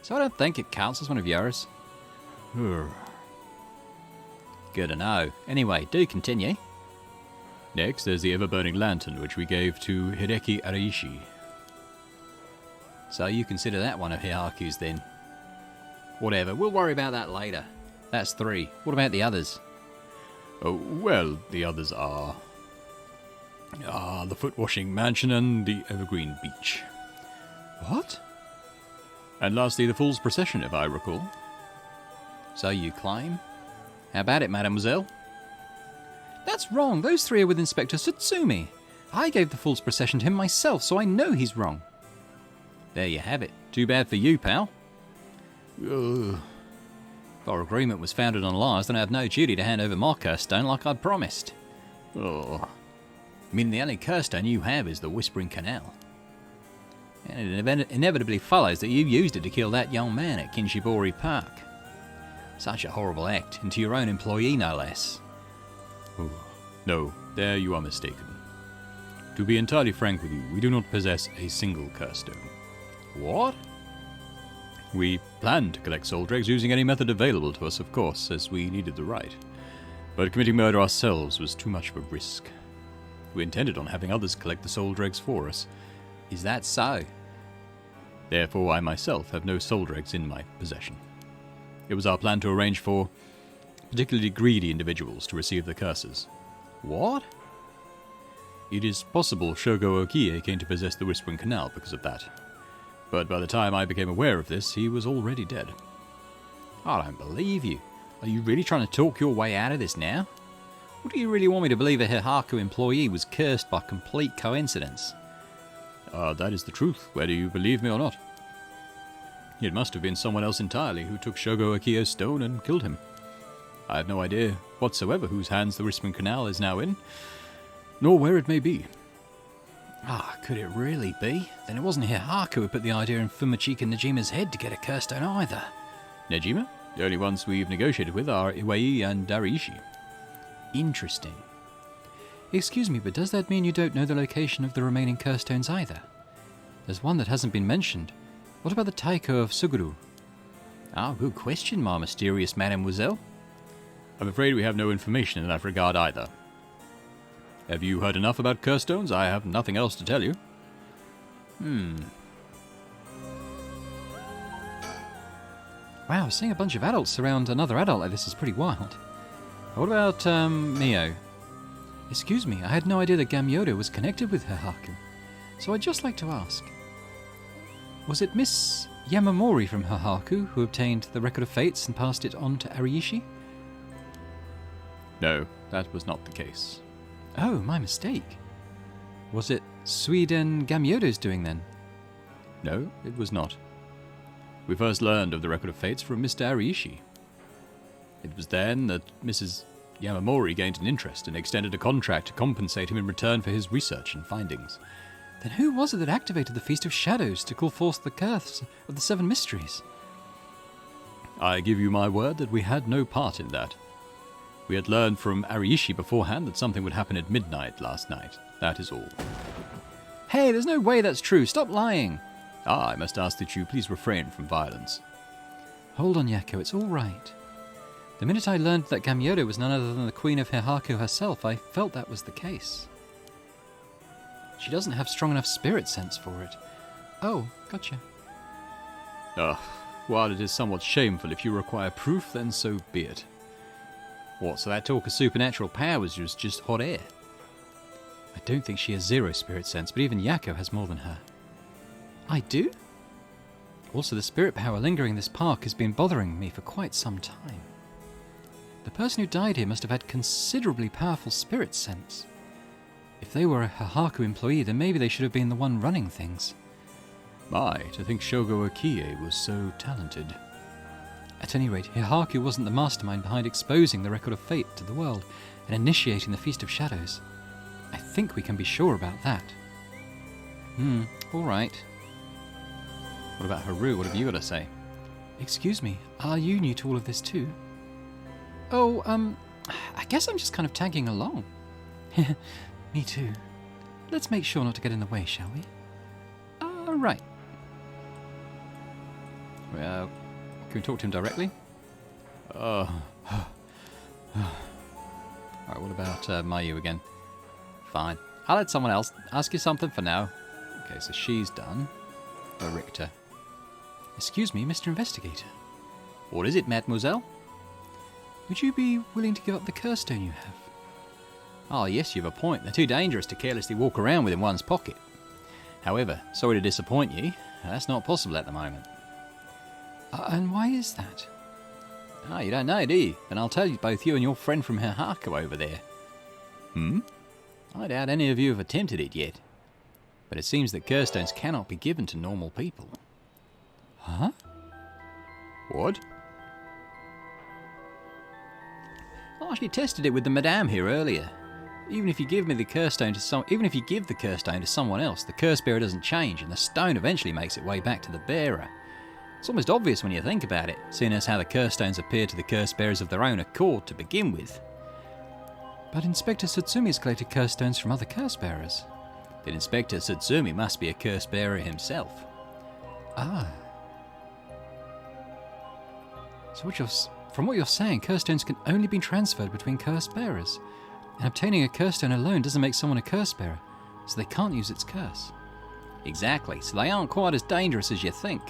So I don't think it counts as one of yours. Good to know. Anyway, do continue. Next, there's the ever-burning lantern, which we gave to Hideki Araishi. So you consider that one of Hihaku's then? Whatever, we'll worry about that later. That's 3. What about the others? Oh, well, the others are... the Foot-Washing Mansion and the Evergreen Beach. What? And lastly, the Fool's Procession, if I recall. So you claim? How about it, mademoiselle? That's wrong. Those 3 are with Inspector Tsutsumi. I gave the Fool's Procession to him myself, so I know he's wrong. There you have it. Too bad for you, pal. Ugh. If our agreement was founded on lies, then I have no duty to hand over my curse stone like I'd promised. Oh. I mean, the only curse stone you have is the Whispering Canal. And it inevitably follows that you used it to kill that young man at Kinshibori Park. Such a horrible act, and to your own employee no less. Oh. No, there you are mistaken. To be entirely frank with you, we do not possess a single curse stone. What? We planned to collect soul dregs using any method available to us, of course, as we needed the right. But committing murder ourselves was too much of a risk. We intended on having others collect the soul dregs for us. Is that so? Therefore, I myself have no soul dregs in my possession. It was our plan to arrange for particularly greedy individuals to receive the curses. What? It is possible Shogo Okie came to possess the Whispering Canal because of that. But by the time I became aware of this, he was already dead. I don't believe you. Are you really trying to talk your way out of this now? Or do you really want me to believe a Hihaku employee was cursed by complete coincidence? That is the truth, whether you believe me or not. It must have been someone else entirely who took Shogo Akio's stone and killed him. I have no idea whatsoever whose hands the Whispering Canal is now in, nor where it may be. Could it really be? Then it wasn't Hihaku who put the idea in Fumachika Nejima's head to get a curse stone either. Nejima? The only ones we've negotiated with are Iwai and Daraishi. Interesting. Excuse me, but does that mean you don't know the location of the remaining curse stones either? There's one that hasn't been mentioned. What about the Taiko of Suguru? Good question, my mysterious mademoiselle. I'm afraid we have no information in that regard either. Have you heard enough about curse stones? I have nothing else to tell you. Wow, seeing a bunch of adults surround another adult like this is pretty wild. What about, Mio? Excuse me, I had no idea that Gamyodo was connected with Hihaku. So I'd just like to ask. Was it Miss Yamamori from Hihaku who obtained the Record of Fates and passed it on to Ariishi? No, that was not the case. Oh, my mistake. Was it Sweden Gamyodo's doing then? No, it was not. We first learned of the Record of Fates from Mr. Ariishi. It was then that Mrs. Yamamori gained an interest and extended a contract to compensate him in return for his research and findings. Then who was it that activated the Feast of Shadows to call forth the curse of the Seven Mysteries? I give you my word that we had no part in that. We had learned from Ariishi beforehand that something would happen at midnight last night. That is all. Hey, there's no way that's true. Stop lying. I must ask that you please refrain from violence. Hold on, Yakko. It's all right. The minute I learned that Gamyodo was none other than the Queen of Hihaku herself, I felt that was the case. She doesn't have strong enough spirit sense for it. Oh, gotcha. While it is somewhat shameful, if you require proof, then so be it. What, so that talk of supernatural powers was just hot air? I don't think she has zero spirit sense, but even Yakko has more than her. I do? Also, the spirit power lingering in this park has been bothering me for quite some time. The person who died here must have had considerably powerful spirit sense. If they were a Hihaku employee, then maybe they should have been the one running things. My, to think Shogo Akie was so talented. At any rate, Hihaku wasn't the mastermind behind exposing the Record of Fate to the world and initiating the Feast of Shadows. I think we can be sure about that. Alright. What about Haru? What have you got to say? Excuse me, are you new to all of this too? Oh, I guess I'm just kind of tagging along. Me too. Let's make sure not to get in the way, shall we? Right. Well, can we talk to him directly? Alright, what about Mayu again? Fine. I'll let someone else ask you something for now. Okay, so she's done. Richter. Excuse me, Mr. Investigator. What is it, mademoiselle? Would you be willing to give up the curse stone you have? Oh, yes, you have a point. They're too dangerous to carelessly walk around with in one's pocket. However, sorry to disappoint you, that's not possible at the moment. And why is that? Ah, you don't know, do you? Then I'll tell you, both you and your friend from Hihaku over there. I doubt any of you have attempted it yet. But it seems that curse stones cannot be given to normal people. Huh? What? I actually tested it with the madame here earlier. Even if you give the curse stone to someone else, the curse bearer doesn't change, and the stone eventually makes its way back to the bearer. It's almost obvious when you think about it, seeing as how the curse stones appear to the curse bearers of their own accord to begin with. But Inspector Tsutsumi has collected curse stones from other curse bearers. Then Inspector Tsutsumi must be a curse bearer himself. Ah. So from what you're saying, curse stones can only be transferred between curse bearers. And obtaining a curse stone alone doesn't make someone a curse bearer, so they can't use its curse. Exactly, so they aren't quite as dangerous as you think.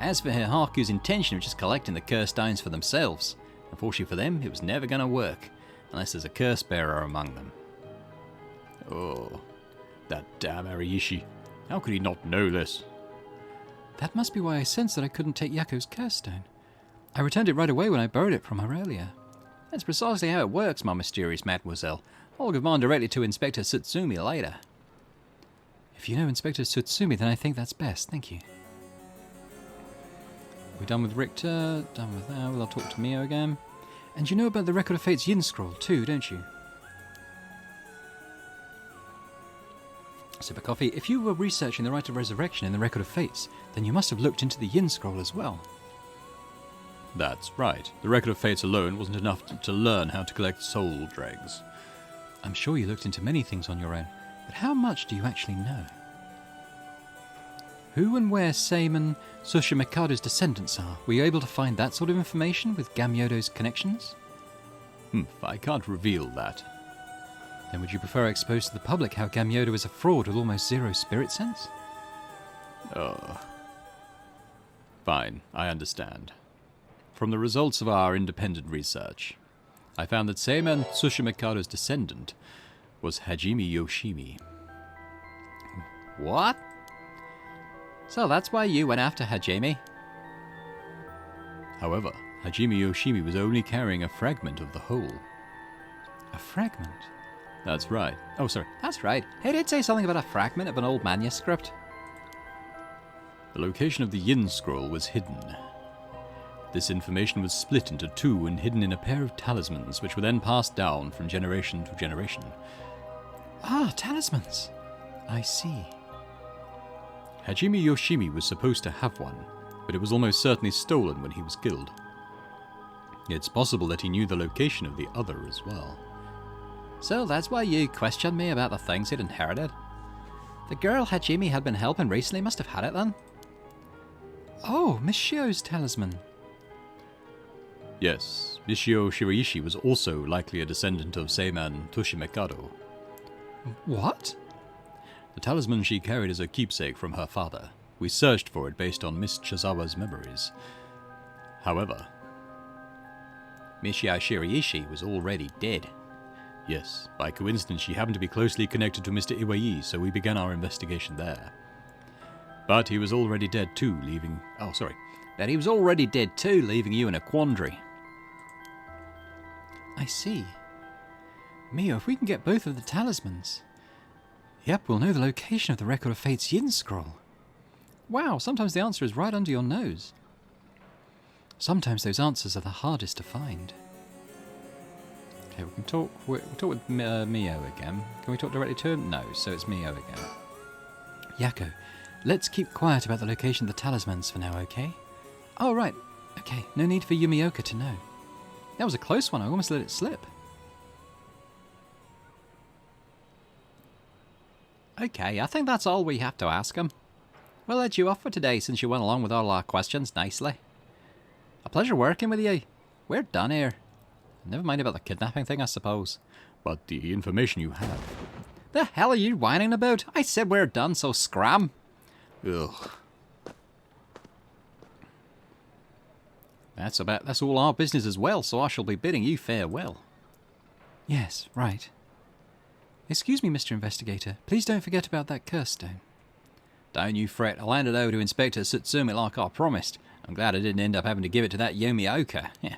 As for Hihaku's intention of just collecting the curse stones for themselves, unfortunately for them, it was never going to work, unless there's a curse bearer among them. Oh, that damn Ariishi. How could he not know this? That must be why I sensed that I couldn't take Yakko's curse stone. I returned it right away when I borrowed it from her earlier. That's precisely how it works, my mysterious mademoiselle. I'll give mine directly to Inspector Tsutsumi later. If you know Inspector Tsutsumi, then I think that's best. Thank you. We done with Richter? Done with that? Well, I'll talk to Mio again. And you know about the Record of Fate's Yin Scroll too, don't you? Super Coffee, if you were researching the Rite of Resurrection in the Record of Fates, then you must have looked into the Yin Scroll as well. That's right. The Record of Fates alone wasn't enough to learn how to collect soul dregs. I'm sure you looked into many things on your own, but how much do you actually know? Who and where Seimon Sushimikado's descendants are? Were you able to find that sort of information with Gamyodo's connections? I can't reveal that. Then would you prefer I expose to the public how Gamyodo is a fraud with almost zero spirit sense? Fine, I understand. From the results of our independent research, I found that Seimon Tsushimikado's descendant was Hajime Yoshimi. What? So that's why you went after Hajime? However, Hajime Yoshimi was only carrying a fragment of the whole. A fragment? That's right. Oh, sorry. That's right. He did say something about a fragment of an old manuscript. The location of the Yin Scroll was hidden. This information was split into two and hidden in a pair of talismans, which were then passed down from generation to generation. Ah, talismans. I see. Hajime Yoshimi was supposed to have one, but it was almost certainly stolen when he was killed. It's possible that he knew the location of the other as well. So that's why you questioned me about the things he'd inherited? The girl Hajime had been helping recently must have had it then? Oh, Miss Shio's talisman. Yes, Nishio Shiraishi was also likely a descendant of Seiman Toshimekado. What? The talisman she carried as a keepsake from her father. We searched for it based on Miss Chizawa's memories. However, Nishio Shiraishi was already dead. Yes, by coincidence she happened to be closely connected to Mr. Iwai, so we began our investigation there. But he was already dead too, leaving... Oh, sorry. But he was already dead too, leaving you in a quandary. I see. Mio, if we can get both of the talismans... Yep, we'll know the location of the Record of Fate's Yin Scroll. Wow, sometimes the answer is right under your nose. Sometimes those answers are the hardest to find. Okay, we can talk. We'll talk with Mio again. Can we talk directly to him? No, so it's Mio again. Yako, let's keep quiet about the location of the talismans for now, okay? Oh, right. Okay, no need for Yumioka to know. That was a close one. I almost let it slip. Okay, I think that's all we have to ask him. We'll let you off for today since you went along with all our questions nicely. A pleasure working with you. We're done here. Never mind about the kidnapping thing, I suppose. but the information you have... The hell are you whining about? I said we're done, so scram. Ugh. That's all our business as well, so I shall be bidding you farewell. Yes, right. Excuse me, Mr. Investigator. Please don't forget about that curse stone. Don't you fret. I'll hand it over to Inspector Tsutsumi like I promised. I'm glad I didn't end up having to give it to that Yumioka. Yeah.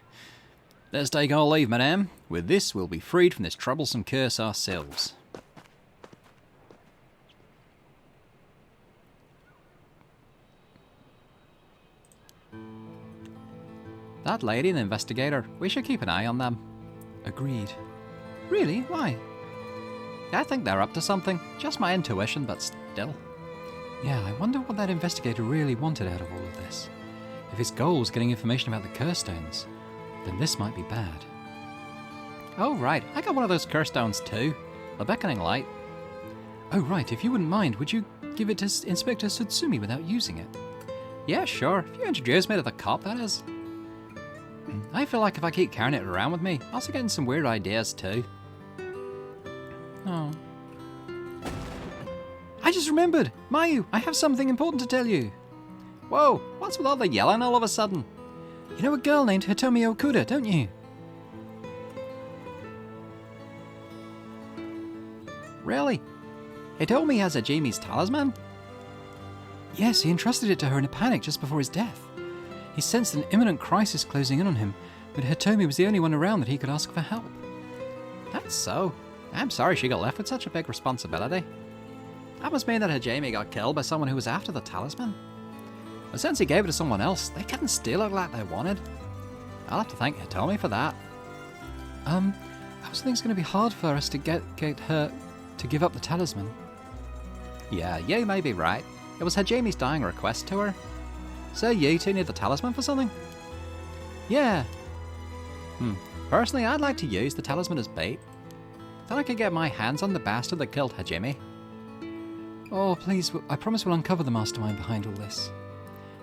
Let's take our leave, madame. With this, we'll be freed from this troublesome curse ourselves. That lady and the investigator, we should keep an eye on them. Agreed. Really? Why? I think they're up to something. Just my intuition, but still. Yeah, I wonder what that investigator really wanted out of all of this. If his goal was getting information about the curse stones, then this might be bad. Oh, right. I got one of those curse stones too. The beckoning light. Oh, right. If you wouldn't mind, would you give it to Inspector Tsutsumi without using it? Yeah, sure. If you introduce me to the cop, that is. I feel like if I keep carrying it around with me, I'm also getting some weird ideas too. Oh. I just remembered! Mayu, I have something important to tell you. Whoa, what's with all the yelling all of a sudden? You know a girl named Hitomi Okuda, don't you? Really? Hitomi has a Jamie's talisman? Yes, he entrusted it to her in a panic just before his death. He sensed an imminent crisis closing in on him, but Hitomi was the only one around that he could ask for help. That's so. I'm sorry she got left with such a big responsibility. That must mean that Hajime got killed by someone who was after the talisman. But since he gave it to someone else, they couldn't steal it like they wanted. I'll have to thank Hitomi for that. I also think it's going to be hard for us to get her to give up the talisman. Yeah, you may be right. It was Hajime's dying request to her. So you two need the talisman for something? Yeah. Personally, I'd like to use the talisman as bait. Then I could get my hands on the bastard that killed Hajime. Oh, please, I promise we'll uncover the mastermind behind all this.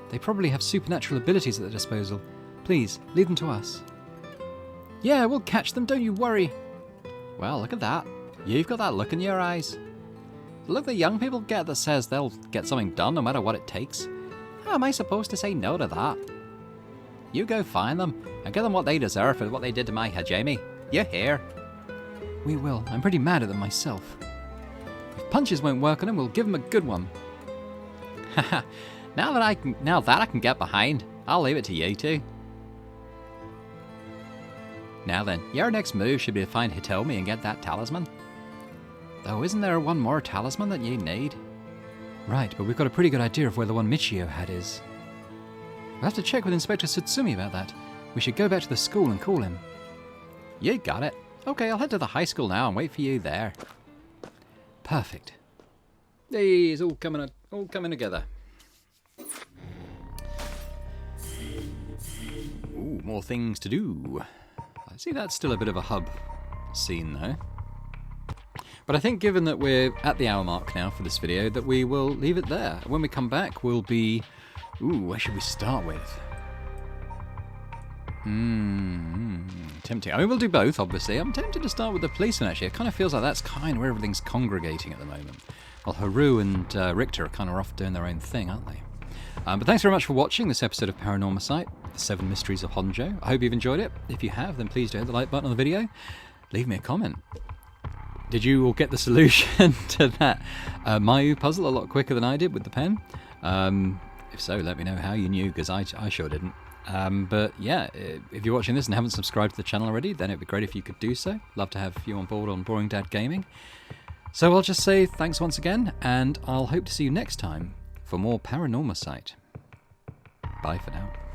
They probably have supernatural abilities at their disposal. Please, leave them to us. Yeah, we'll catch them, don't you worry. Well, look at that. You've got that look in your eyes. The look that young people get that says they'll get something done no matter what it takes. How am I supposed to say no to that? You go find them and give them what they deserve for what they did to my Hajime. You hear? We will. I'm pretty mad at them myself. If punches won't work on them, we'll give them a good one. Haha. Now that I can get behind, I'll leave it to you two. Now then, your next move should be to find Hitomi and get that talisman. Though isn't there one more talisman that you need? Right, but we've got a pretty good idea of where the one Michio had is. We'll have to check with Inspector Tsutsumi about that. We should go back to the school and call him. You got it. Okay, I'll head to the high school now and wait for you there. Perfect. These all coming together. Ooh, more things to do. I see that's still a bit of a hub scene though. But I think given that we're at the hour mark now for this video, that we will leave it there. When we come back, we'll be... Ooh, where should we start with? Tempting. I mean, we'll do both, obviously. I'm tempted to start with the policeman, actually. It kind of feels like that's kind of where everything's congregating at the moment. Well, Haru and Richter are kind of off doing their own thing, aren't they? But thanks very much for watching this episode of Paranormasight, the 7 Mysteries of Honjo. I hope you've enjoyed it. If you have, then please do hit the like button on the video. Leave me a comment. Did you all get the solution to that Mayu puzzle a lot quicker than I did with the pen? If so, let me know how you knew, because I sure didn't. But yeah, if you're watching this and haven't subscribed to the channel already, then it'd be great if you could do so. Love to have you on board on Boring Dad Gaming. So I'll just say thanks once again, and I'll hope to see you next time for more Paranormasight. Bye for now.